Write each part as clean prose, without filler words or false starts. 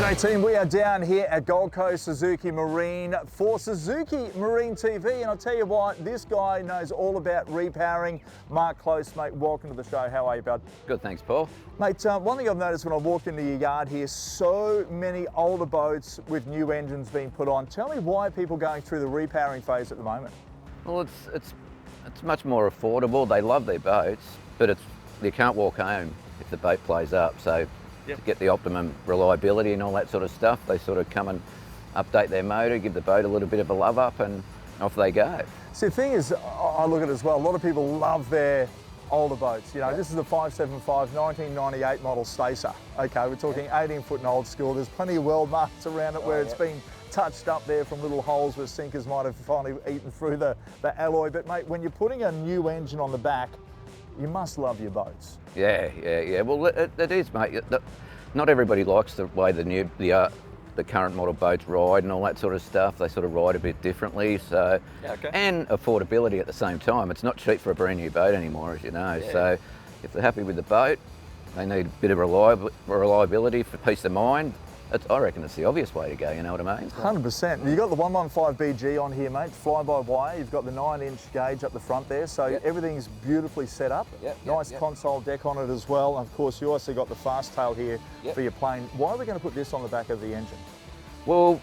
G'day team, we are down here at Gold Coast Suzuki Marine for Suzuki Marine TV, and I'll tell you what, this guy knows all about repowering. Mark Close, mate, welcome to the show. How are you, bud? Good, thanks, Paul. Mate, one thing I've noticed when I walked into your yard here, so many older boats with new engines being put on. Tell me why people are going through the repowering phase at the moment. Well, it's much more affordable. They love their boats, but you can't walk home if the boat plays up. So to get the optimum reliability and all that sort of stuff, they sort of come and update their motor, give the boat a little bit of a love up, and off they go. See, the thing is, I look at it as well, a lot of people love their older boats. You know, this is the 575 1998 model Stacer. Okay, we're talking 18 foot and old school. There's plenty of weld marks around it where it's been touched up there from little holes where sinkers might have finally eaten through the alloy. But mate, when you're putting a new engine on the back, you must love your boats. Yeah. Well, it is, mate. Not everybody likes the way the current model boats ride and all that sort of stuff. They sort of ride a bit differently. So, and affordability at the same time. It's not cheap for a brand new boat anymore, as you know. So, if they're happy with the boat, they need a bit of reliability for peace of mind. I reckon it's the obvious way to go, you know what I mean? 100%. You've got the 115BG on here, mate, fly-by-wire. You've got the 9-inch gauge up the front there, so everything's beautifully set up. Nice console deck on it as well. And of course, you also got the fast tail here for your plane. Why are we going to put this on the back of the engine? Well,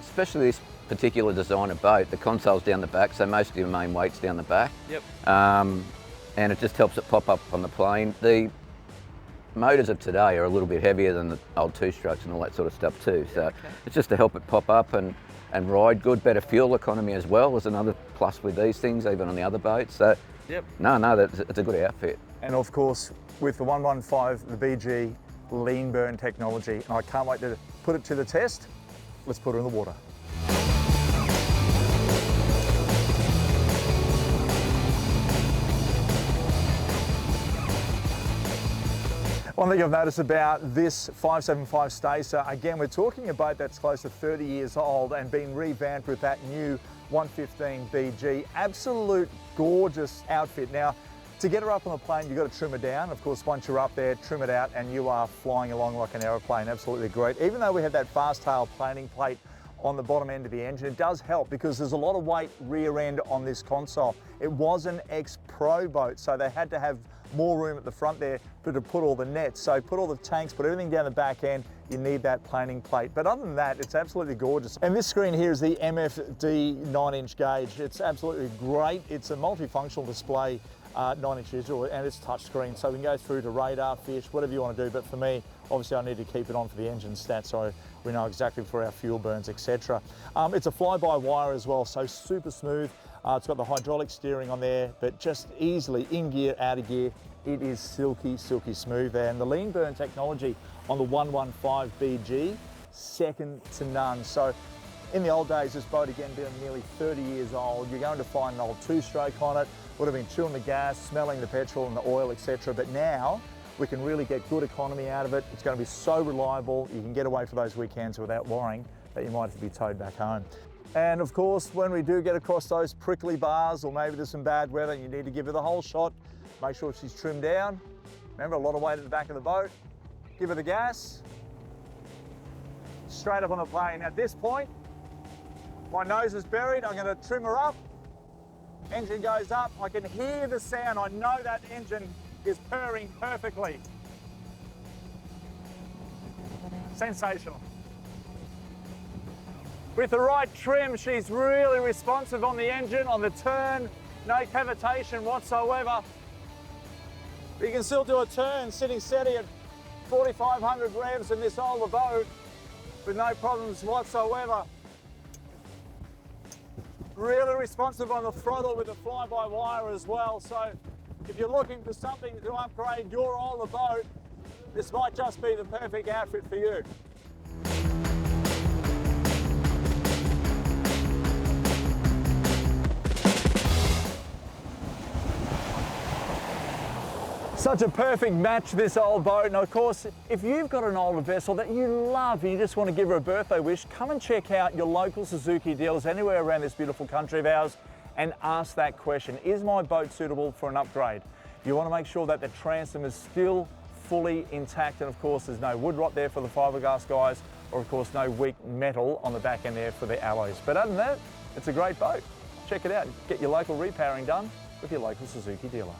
especially this particular design of boat, the console's down the back, so most of your main weight's down the back. And it just helps it pop up on the plane. The motors of today are a little bit heavier than the old two-strokes and all that sort of stuff too. So it's just to help it pop up and ride good. Better fuel economy as well is another plus with these things, even on the other boats. So it's a good outfit. And of course, with the 115, the BG lean burn technology, and I can't wait to put it to the test. Let's put her in the water. One thing I've noticed about this 575 Stacer, again, we're talking a boat that's close to 30 years old and been revamped with that new 115 BG. Absolute gorgeous outfit. Now, to get her up on the plane, you've got to trim her down. Of course, once you're up there, trim it out and you are flying along like an aeroplane. Absolutely great. Even though we have that fast tail planing plate on the bottom end of the engine, it does help because there's a lot of weight rear end on this console. It was an ex-pro boat, so they had to have more room at the front there to put all the nets. So put all the tanks, put everything down the back end, you need that planing plate. But other than that, it's absolutely gorgeous. And this screen here is the MFD 9-inch gauge. It's absolutely great. It's a multifunctional display, 9-inch digital, and it's touchscreen. So we can go through to radar, fish, whatever you want to do. But for me, obviously I need to keep it on for the engine stats so we know exactly for our fuel burns, etc. It's a fly-by-wire as well, so super smooth. It's got the hydraulic steering on there, but just easily in gear, out of gear. It is silky, silky smooth there. And the lean burn technology on the 115BG, second to none. So in the old days, this boat, again, being nearly 30 years old, you're going to find an old two-stroke on it, would have been chewing the gas, smelling the petrol and the oil, etc. But now, we can really get good economy out of it. It's going to be so reliable. You can get away for those weekends without worrying that you might have to be towed back home. And of course, when we do get across those prickly bars, or maybe there's some bad weather and you need to give her the whole shot, make sure she's trimmed down. Remember, a lot of weight at the back of the boat. Give her the gas. Straight up on the plane. At this point, my nose is buried. I'm going to trim her up. Engine goes up. I can hear the sound. I know that engine is purring perfectly. Sensational. With the right trim, she's really responsive on the engine, on the turn, no cavitation whatsoever. But you can still do a turn sitting steady at 4,500 revs in this older boat with no problems whatsoever. Really responsive on the throttle with the fly-by-wire as well. So if you're looking for something to upgrade your older boat, this might just be the perfect outfit for you. Such a perfect match, this old boat. And of course, if you've got an older vessel that you love and you just want to give her a birthday wish, come and check out your local Suzuki dealers anywhere around this beautiful country of ours and ask that question. Is my boat suitable for an upgrade? You want to make sure that the transom is still fully intact, and of course there's no wood rot there for the fiberglass guys. or of course no weak metal on the back end there for the alloys. But other than that, it's a great boat. Check it out. Get your local repowering done with your local Suzuki dealer.